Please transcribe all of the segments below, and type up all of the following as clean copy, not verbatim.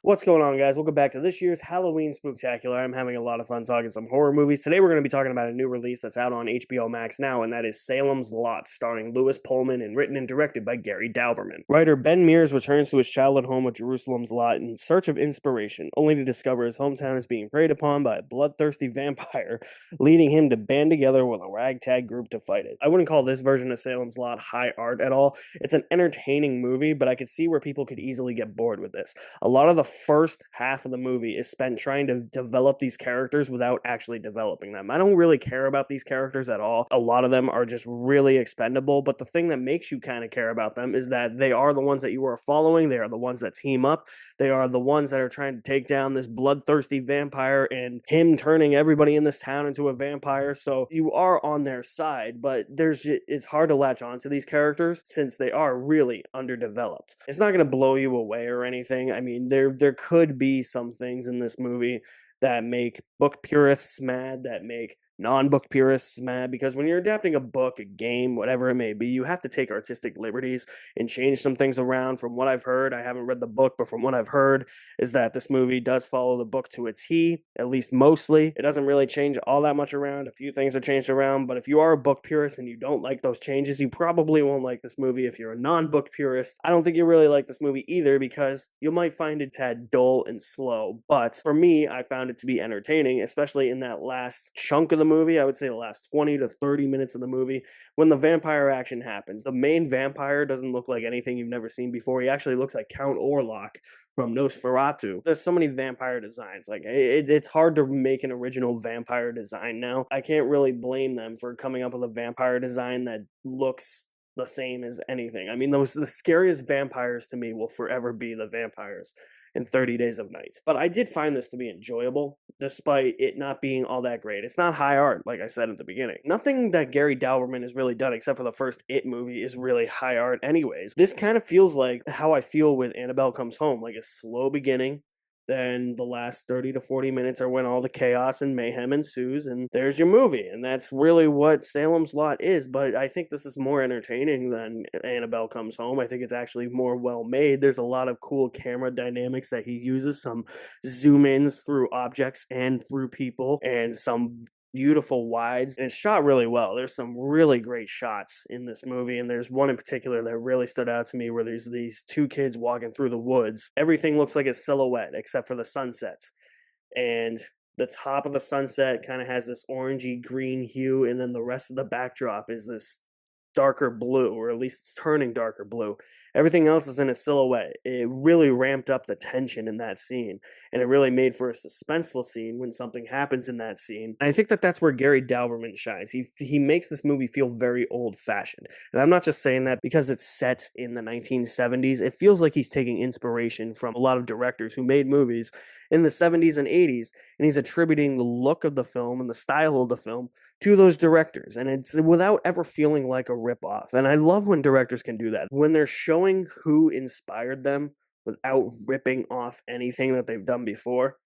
What's going on, guys? Welcome back to this year's Halloween Spooktacular. I'm having a lot of fun talking some horror movies. Today we're going to be talking about a new release that's out on HBO Max now, and that is Salem's Lot, starring Lewis Pullman and written and directed by Gary Dauberman. Writer Ben Mears returns to his childhood home of Jerusalem's Lot in search of inspiration, only to discover his hometown is being preyed upon by a bloodthirsty vampire, leading him to band together with a ragtag group to fight it. I wouldn't call this version of Salem's Lot high art at all. It's an entertaining movie, but I could see where people could easily get bored with this. A lot of the first half of the movie is spent trying to develop these characters without actually developing them. I don't really care about these characters at all. A lot of them are just really expendable, but the thing that makes you kind of care about them is that they are the ones that you are following. They are the ones that team up. They are the ones that are trying to take down this bloodthirsty vampire and him turning everybody in this town into a vampire. So you are on their side, but it's hard to latch on to these characters since they are really underdeveloped. It's not going to blow you away or anything. I mean, there could be some things in this movie that make book purists mad, that make non-book purists mad, because when you're adapting a book, a game, whatever it may be, you have to take artistic liberties and change some things around. From what I've heard, I haven't read the book, but from what I've heard is that this movie does follow the book to a T, at least mostly. It doesn't really change all that much around. A few things are changed around, but if you are a book purist and you don't like those changes, you probably won't like this movie. If you're a non-book purist, I don't think you really like this movie either, because you might find it a tad dull and slow. But for me, I found it to be entertaining, especially in that last chunk of the movie. I would say the last 20 to 30 minutes of the movie when the vampire action happens. The main vampire doesn't look like anything you've never seen before. He actually looks like Count Orlok from Nosferatu. There's so many vampire designs. Like, it's hard to make an original vampire design now. I can't really blame them for coming up with a vampire design that looks the same as anything. I mean, the scariest vampires to me will forever be the vampires in 30 Days of Night. But I did find this to be enjoyable, despite it not being all that great. It's not high art, like I said at the beginning. Nothing that Gary Dauberman has really done, except for the first It movie, is really high art anyways. This kind of feels like how I feel with Annabelle Comes Home, like a slow beginning. Then the last 30 to 40 minutes are when all the chaos and mayhem ensues, and there's your movie. And that's really what Salem's Lot is. But I think this is more entertaining than Annabelle Comes Home. I think it's actually more well made. There's a lot of cool camera dynamics that he uses, some zoom ins through objects and through people, and some beautiful wides, and it's shot really well. There's some really great shots in this movie, and there's one in particular that really stood out to me where there's these two kids walking through the woods. Everything looks like a silhouette except for the sunsets, and the top of the sunset kind of has this orangey green hue, and then the rest of the backdrop is this darker blue, or at least it's turning darker blue. Everything else is in a silhouette. It really ramped up the tension in that scene, and it really made for a suspenseful scene when something happens in that scene. And I think that that's where Gary Dauberman shines. He makes this movie feel very old-fashioned, and I'm not just saying that because it's set in the 1970s. It feels like he's taking inspiration from a lot of directors who made movies in the 70s and 80s, and he's attributing the look of the film and the style of the film to those directors, and it's without ever feeling like a ripoff. And I love when directors can do that, when they're showing who inspired them without ripping off anything that they've done before.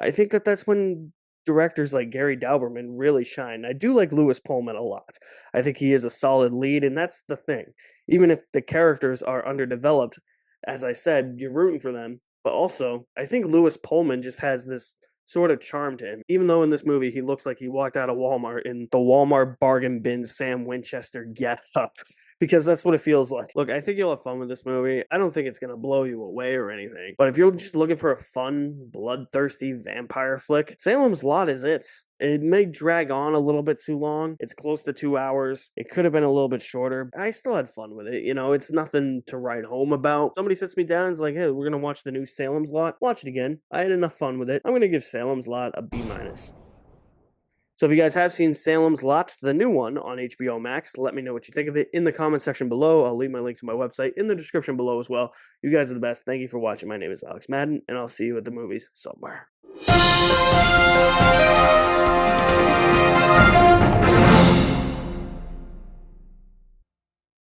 I think that that's when directors like Gary Dauberman really shine. I do like Lewis Pullman a lot. I think he is a solid lead, and that's the thing. Even if the characters are underdeveloped, as I said, you're rooting for them. But also, I think Lewis Pullman just has this sort of charm to him. Even though in this movie he looks like he walked out of Walmart in the Walmart bargain bin Sam Winchester get-up, because that's what it feels like. Look, I think you'll have fun with this movie. I don't think it's going to blow you away or anything. But if you're just looking for a fun, bloodthirsty vampire flick, Salem's Lot is it. It may drag on a little bit too long. It's close to 2 hours. It could have been a little bit shorter. I still had fun with it. You know, it's nothing to write home about. Somebody sits me down and is like, hey, we're going to watch the new Salem's Lot. Watch it again. I had enough fun with it. I'm going to give Salem's Lot a B-. So if you guys have seen Salem's Lot, the new one on HBO Max, let me know what you think of it in the comment section below. I'll leave my link to my website in the description below as well. You guys are the best. Thank you for watching. My name is Alex Madden, and I'll see you at the movies somewhere.